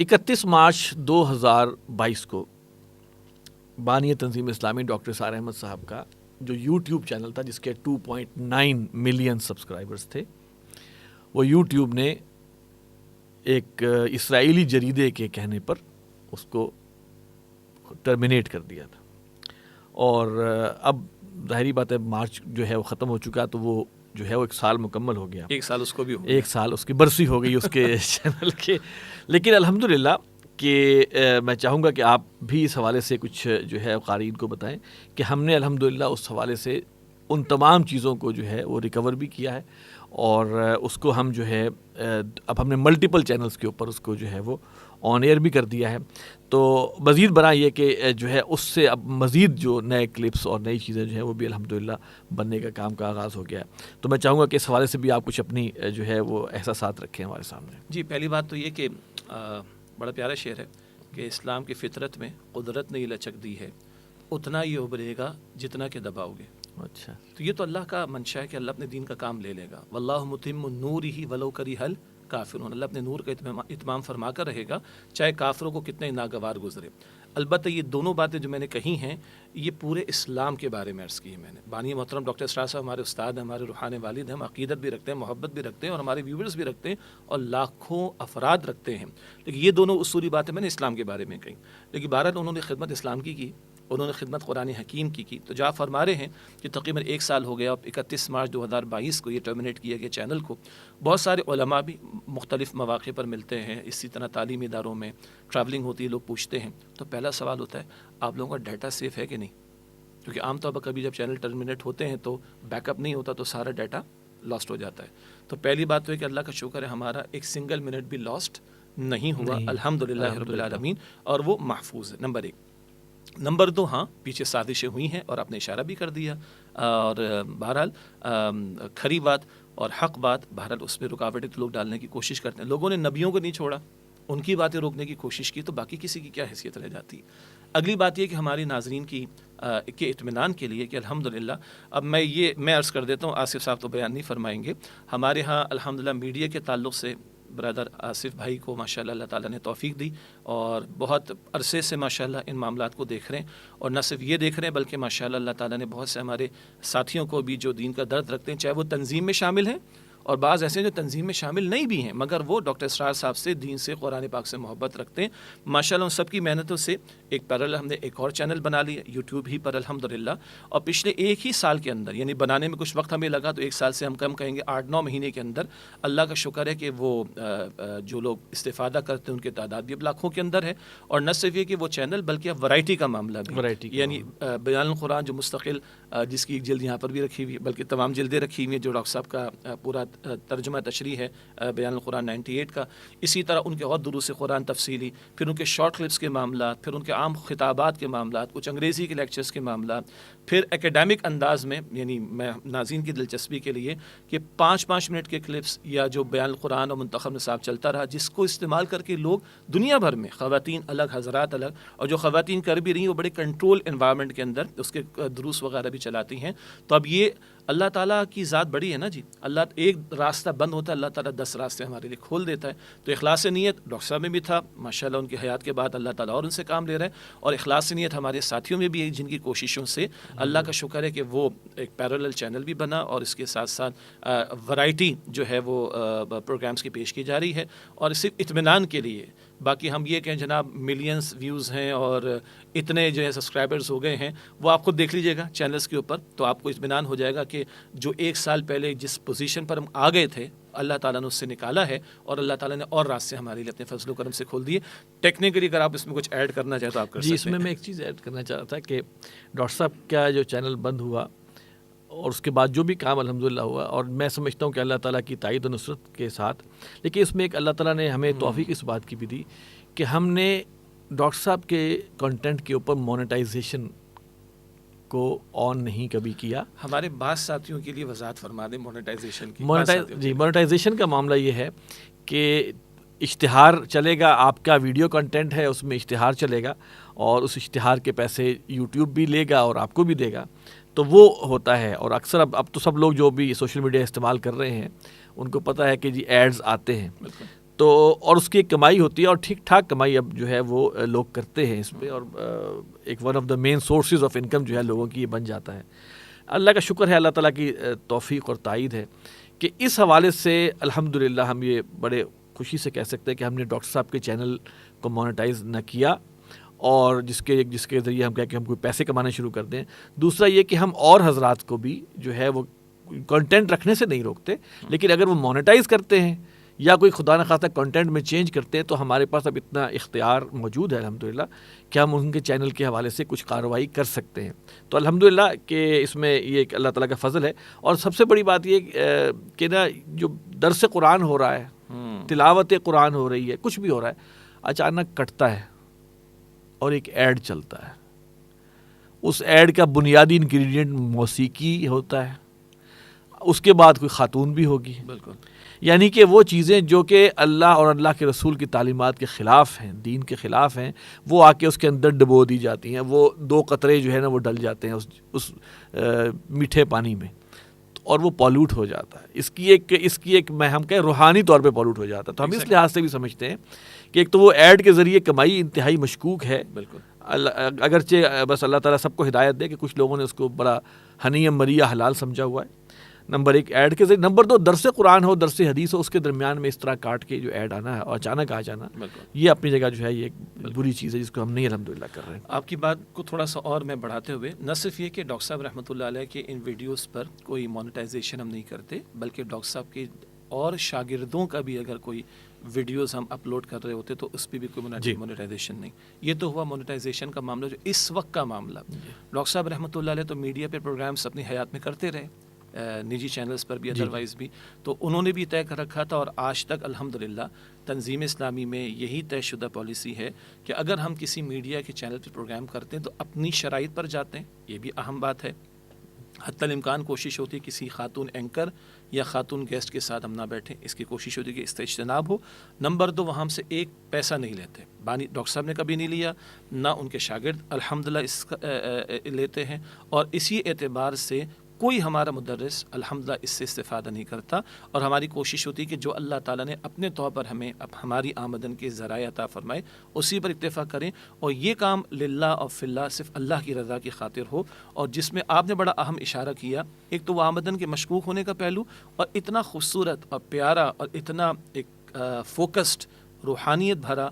31 مارچ 2022 کو بانی تنظیم اسلامی ڈاکٹر اسرار احمد صاحب کا جو یوٹیوب چینل تھا جس کے 2.9 ملین سبسکرائبرز تھے، وہ یوٹیوب نے ایک اسرائیلی جریدے کے کہنے پر اس کو ٹرمینیٹ کر دیا تھا. اور اب ظاہری بات ہے مارچ جو ہے وہ ختم ہو چکا، تو وہ جو ہے وہ 1 سال مکمل ہو گیا. 1 سال اس کو بھی ہو گیا. 1 سال اس کی برسی ہو گئی اس کے چینل کے. لیکن الحمدللہ کہ میں چاہوں گا کہ آپ بھی اس حوالے سے کچھ جو ہے قارئین کو بتائیں کہ ہم نے الحمدللہ اس حوالے سے ان تمام چیزوں کو جو ہے وہ ریکور بھی کیا ہے، اور اس کو ہم جو ہے اب ہم نے ملٹیپل چینلز کے اوپر اس کو جو ہے وہ آن ایئر بھی کر دیا ہے. تو مزید برآں یہ کہ جو ہے اس سے اب مزید جو نئے کلپس اور نئی چیزیں جو ہیں وہ بھی الحمدللہ بننے کا کام کا آغاز ہو گیا ہے. تو میں چاہوں گا کہ اس حوالے سے بھی آپ کچھ اپنی جو ہے وہ احساسات رکھیں ہمارے سامنے. جی، پہلی بات تو یہ کہ بڑا پیارا شعر ہے کہ اسلام کی فطرت میں قدرت نے لچک دی ہے، اتنا ہی ابھرے گا جتنا کہ دباؤ گے. اچھا، تو یہ تو اللہ کا منشا ہے کہ اللہ اپنے دین کا کام لے لے گا. واللہ متم نورہ ولو کرہ الکافرون. اللہ اپنے نور کا اتمام فرما کر رہے گا چاہے کافروں کو کتنے ناگوار گزرے. البتہ یہ دونوں باتیں جو میں نے کہی ہیں یہ پورے اسلام کے بارے میں عرض کی ہے میں نے. بانی محترم ڈاکٹر اسرار صاحب ہمارے استاد ہیں، ہمارے روحانی والد ہیں، ہم عقیدت بھی رکھتے ہیں، محبت بھی رکھتے ہیں، اور ہمارے ویورز بھی رکھتے ہیں، اور لاکھوں افراد رکھتے ہیں. لیکن یہ دونوں اصولی باتیں میں نے اسلام کے بارے میں کہی. لیکن بہرحال انہوں نے خدمت اسلام کی، انہوں نے خدمت قرآن حکیم کی. تو جو آپ فرما رہے ہیں کہ تقریباً 1 سال ہو گیا، اب 31 مارچ 2022 کو یہ ٹرمینیٹ کیا گیا چینل کو. بہت سارے علماء بھی مختلف مواقع پر ملتے ہیں، اسی طرح تعلیمی اداروں میں ٹریولنگ ہوتی ہے، لوگ پوچھتے ہیں. تو پہلا سوال ہوتا ہے آپ لوگوں کا ڈیٹا سیف ہے کہ نہیں؟ کیونکہ عام طور پر کبھی جب چینل ٹرمینیٹ ہوتے ہیں تو بیک اپ نہیں ہوتا، تو سارا ڈیٹا لاسٹ ہو جاتا ہے. تو پہلی بات تو ہے کہ اللہ کا شکر ہے ہمارا ایک سنگل منٹ بھی لاسٹ نہیں ہوا الحمدللہ رب العالمین، اور وہ محفوظ ہے. نمبر 1. نمبر 2، ہاں پیچھے سازشیں ہوئی ہیں اور آپ نے اشارہ بھی کر دیا، اور بہرحال کھری بات اور حق بات، بہرحال اس میں رکاوٹیں تو لوگ ڈالنے کی کوشش کرتے ہیں. لوگوں نے نبیوں کو نہیں چھوڑا، ان کی باتیں روکنے کی کوشش کی، تو باقی کسی کی کیا حیثیت رہ جاتی ہے. اگلی بات یہ کہ ہماری ناظرین کی کے اطمینان کے لیے کہ الحمدللہ اب میں عرض کر دیتا ہوں، آصف صاحب تو بیان نہیں فرمائیں گے. ہمارے ہاں الحمدللہ میڈیا کے تعلق سے برادر آصف بھائی کو ماشاءاللہ اللہ تعالیٰ نے توفیق دی، اور بہت عرصے سے ماشاءاللہ ان معاملات کو دیکھ رہے ہیں. اور نہ صرف یہ دیکھ رہے ہیں بلکہ ماشاءاللہ اللہ تعالیٰ نے بہت سے ہمارے ساتھیوں کو بھی جو دین کا درد رکھتے ہیں، چاہے وہ تنظیم میں شامل ہیں، اور بعض ایسے جو تنظیم میں شامل نہیں بھی ہیں مگر وہ ڈاکٹر اسرار صاحب سے، دین سے، قرآن پاک سے محبت رکھتے ہیں. ماشاءاللہ ان سب کی محنتوں سے ایک پیرل ہم نے ایک اور چینل بنا لیا یوٹیوب ہی پر الحمدللہ. اور پچھلے 1 ہی سال کے اندر، یعنی بنانے میں کچھ وقت ہمیں لگا، تو 1 سال سے ہم کم کہیں گے 8-9 مہینے کے اندر اللہ کا شکر ہے کہ وہ جو لوگ استفادہ کرتے ہیں ان کی تعداد بھی اب لاکھوں کے اندر ہے. اور نہ صرف یہ کہ وہ چینل بلکہ اب ورائٹی کا معاملہ بھی، یعنی بیان القرآن جو مستقل، جس کی ایک جلد یہاں پر بھی رکھی ہوئی ہے، بلکہ تمام جلدیں رکھی ہوئی ہیں، جو ڈاکٹر صاحب کا پورا ترجمہ تشریح ہے بیان القرآن 98 کا. اسی طرح ان کے اور دروس قرآن تفصیلی، پھر ان کے شارٹ کلپس کے معاملات، پھر ان کے عام خطابات کے معاملات، کچھ انگریزی کے لیکچرز کے معاملات، پھر ایکیڈیمک انداز میں، یعنی میں ناظرین کی دلچسپی کے لیے کہ 5-5 منٹ کے کلپس یا جو بیان القرآن اور منتخب نصاب چلتا رہا، جس کو استعمال کر کے لوگ دنیا بھر میں، خواتین الگ، حضرات الگ، اور جو خواتین کر بھی رہی ہیں وہ بڑے کنٹرول انوائرمنٹ کے اندر اس کے دروس وغیرہ بھی چلاتی ہیں. تو اب یہ اللہ تعالیٰ کی ذات بڑی ہے نا جی. اللہ ایک راستہ بند ہوتا ہے، اللہ تعالیٰ 10 راستے ہمارے لیے کھول دیتا ہے. تو اخلاص نیت ڈاکٹر صاحب میں بھی تھا ماشاءاللہ، ان کی حیات کے بعد اللہ تعالیٰ اور ان سے کام لے رہا ہے. اور اخلاص نیت ہمارے ساتھیوں میں بھی ہے، جن کی کوششوں سے اللہ کا شکر ہے کہ وہ ایک پیرالل چینل بھی بنا، اور اس کے ساتھ ساتھ ورائٹی جو ہے وہ پروگرامز کی پیش کی جا رہی ہے. اور صرف اطمینان کے لیے، باقی ہم یہ کہیں جناب ملینز ویوز ہیں اور اتنے جو ہے سبسکرائبرز ہو گئے ہیں، وہ آپ خود دیکھ لیجئے گا چینلز کے اوپر، تو آپ کو اطمینان ہو جائے گا کہ جو 1 سال پہلے جس پوزیشن پر ہم آ گئے تھے اللہ تعالیٰ نے اس سے نکالا ہے، اور اللہ تعالیٰ نے اور راستے ہمارے لیے اپنے فضل و کرم سے کھول دیے. ٹیکنیکلی اگر آپ اس میں کچھ ایڈ کرنا چاہیں تو آپ کر سکتے ہیں. اس میں ایک چیز ایڈ کرنا چاہ رہا تھا کہ ڈاکٹر صاحب کا جو چینل بند ہوا اور اس کے بعد جو بھی کام الحمدللہ ہوا، اور میں سمجھتا ہوں کہ اللہ تعالیٰ کی تائید و نصرت کے ساتھ، لیکن اس میں ایک اللہ تعالیٰ نے ہمیں توفیق اس بات کی بھی دی کہ ہم نے ڈاکٹر صاحب کے کنٹینٹ کے اوپر مونیٹائزیشن کو آن نہیں کبھی کیا. ہمارے بعض ساتھیوں کے لیے وضاحت فرما دیں مونیٹائزیشن کی. مونیٹائزیشن کا معاملہ یہ ہے کہ اشتہار چلے گا، آپ کا ویڈیو کنٹینٹ ہے اس میں اشتہار چلے گا، اور اس اشتہار کے پیسے یوٹیوب بھی لے گا اور آپ کو بھی دے گا. تو وہ ہوتا ہے. اور اکثر اب تو سب لوگ جو بھی سوشل میڈیا استعمال کر رہے ہیں ان کو پتہ ہے کہ جی ایڈز آتے ہیں. تو اور اس کی ایک کمائی ہوتی ہے اور ٹھیک ٹھاک کمائی اب جو ہے وہ لوگ کرتے ہیں اس پہ، اور ایک one of the main sources of income جو ہے لوگوں کی یہ بن جاتا ہے۔ اللہ کا شکر ہے، اللہ تعالیٰ کی توفیق اور تائید ہے کہ اس حوالے سے الحمدللہ ہم یہ بڑے خوشی سے کہہ سکتے ہیں کہ ہم نے ڈاکٹر صاحب کے چینل کو مونیٹائز نہ کیا، اور جس کے ذریعے ہم کہہ کہ ہم کوئی پیسے کمانا شروع کر دیں۔ دوسرا یہ کہ ہم اور حضرات کو بھی جو ہے وہ کنٹینٹ رکھنے سے نہیں روکتے، لیکن اگر وہ مونیٹائز کرتے ہیں یا کوئی خدا نخواستہ کنٹینٹ میں چینج کرتے ہیں تو ہمارے پاس اب اتنا اختیار موجود ہے الحمدللہ کہ ہم ان کے چینل کے حوالے سے کچھ کارروائی کر سکتے ہیں۔ تو الحمدللہ کہ اس میں یہ ایک اللہ تعالیٰ کا فضل ہے۔ اور سب سے بڑی بات یہ کہ نا جو درس قرآن ہو رہا ہے، تلاوت قرآن ہو رہی ہے، کچھ بھی ہو رہا ہے، اچانک کٹتا ہے اور ایک ایڈ چلتا ہے۔ اس ایڈ کا بنیادی انگریڈینٹ موسیقی ہوتا ہے، اس کے بعد کوئی خاتون بھی ہوگی، بالکل، یعنی کہ وہ چیزیں جو کہ اللہ اور اللہ کے رسول کی تعلیمات کے خلاف ہیں، دین کے خلاف ہیں، وہ آ کے اس کے اندر ڈبو دی جاتی ہیں۔ وہ 2 قطرے جو ہے نا وہ ڈل جاتے ہیں اس میٹھے پانی میں، اور وہ پالوٹ ہو جاتا ہے۔ اس کی ایک میں ہم کہیں روحانی طور پہ پالوٹ ہو جاتا ہے۔ تو ہم اس لحاظ سے بھی سمجھتے ہیں کہ ایک تو وہ ایڈ کے ذریعے کمائی انتہائی مشکوک ہے، بالکل، اگرچہ بس اللہ تعالیٰ سب کو ہدایت دے کہ کچھ لوگوں نے اس کو بڑا ہنی مریا حلال سمجھا ہوا ہے، نمبر 1 ایڈ کے ذریعے۔ نمبر 2 درس قرآن ہو، درس حدیث ہو، اس کے درمیان میں اس طرح کاٹ کے جو ایڈ آنا ہے اور اچانک آ جانا، یہ اپنی جگہ جو ہے یہ ایک بری چیز ہے جس کو ہم نہیں الحمدللہ کر رہے ہیں۔ آپ کی بات کو تھوڑا سا اور میں بڑھاتے ہوئے، نہ صرف یہ کہ ڈاکٹر صاحب رحمۃ اللہ علیہ کے ان ویڈیوز پر کوئی مونیٹائزیشن ہم نہیں کرتے، بلکہ ڈاکٹر صاحب کے اور شاگردوں کا بھی اگر کوئی ویڈیوز ہم اپلوڈ کر رہے ہوتے تو اس پہ بھی کوئی مونیٹائزیشن نہیں۔ یہ تو ہوا مونیٹائزیشن کا معاملہ جو اس وقت کا معاملہ۔ ڈاکٹر صاحب رحمۃ اللہ علیہ تو میڈیا پہ پروگرامس اپنی حیات میں کرتے رہے، نجی چینلز پر بھی، ادروائز بھی، تو انہوں نے بھی طے کر رکھا تھا، اور آج تک الحمدللہ تنظیم اسلامی میں یہی طے شدہ پالیسی ہے کہ اگر ہم کسی میڈیا کے چینل پہ پروگرام کرتے ہیں تو اپنی شرائط پر جاتے ہیں، یہ بھی اہم بات ہے۔ حتی الامکان کوشش ہوتی ہے کسی خاتون اینکر یا خاتون گیسٹ کے ساتھ ہم نہ بیٹھیں، اس کی کوشش ہوتی ہے کہ اس سے اجتناب ہو۔ نمبر 2 وہاں ہم سے ایک پیسہ نہیں لیتے، بانی ڈاکٹر صاحب نے کبھی نہیں لیا، نہ ان کے شاگرد الحمدللہ اس لیتے ہیں، اور اسی اعتبار سے کوئی ہمارا مدرس الحمدللہ اس سے استفادہ نہیں کرتا، اور ہماری کوشش ہوتی ہے کہ جو اللہ تعالیٰ نے اپنے طور پر ہمیں ہماری آمدن کے ذرائع عطا فرمائے اسی پر اکتفا کریں، اور یہ کام للہ اور فی اللہ صرف اللہ کی رضا کی خاطر ہو۔ اور جس میں آپ نے بڑا اہم اشارہ کیا، ایک تو وہ آمدن کے مشکوک ہونے کا پہلو، اور اتنا خوبصورت اور پیارا اور اتنا ایک فوکسڈ، روحانیت بھرا،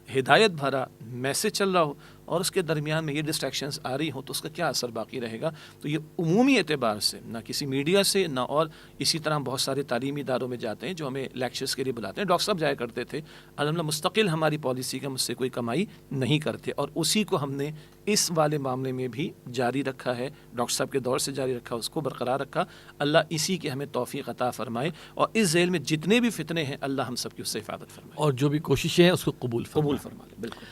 ہدایت بھرا میسج چل رہا ہو، اور اس کے درمیان میں یہ ڈسٹریکشنز آ رہی ہوں تو اس کا کیا اثر باقی رہے گا۔ تو یہ عمومی اعتبار سے نہ کسی میڈیا سے نہ، اور اسی طرح بہت سارے تعلیمی اداروں میں جاتے ہیں جو ہمیں لیکچرز کے لیے بلاتے ہیں، ڈاکٹر صاحب جایا کرتے تھے، الحمدللہ مستقل ہماری پالیسی کا مجھ سے کوئی کمائی نہیں کرتے، اور اسی کو ہم نے اس والے معاملے میں بھی جاری رکھا ہے، ڈاکٹر صاحب کے دور سے جاری رکھا، اس کو برقرار رکھا۔ اللہ اسی کے ہمیں توفیق عطا فرمائے، اور اس ذیل میں جتنے بھی فتنے ہیں اللہ ہم سب کی اس سے حفاظت فرمائے، اور جو بھی کوششیں ہیں اس کو قبول قبول فرما لے۔ بالکل۔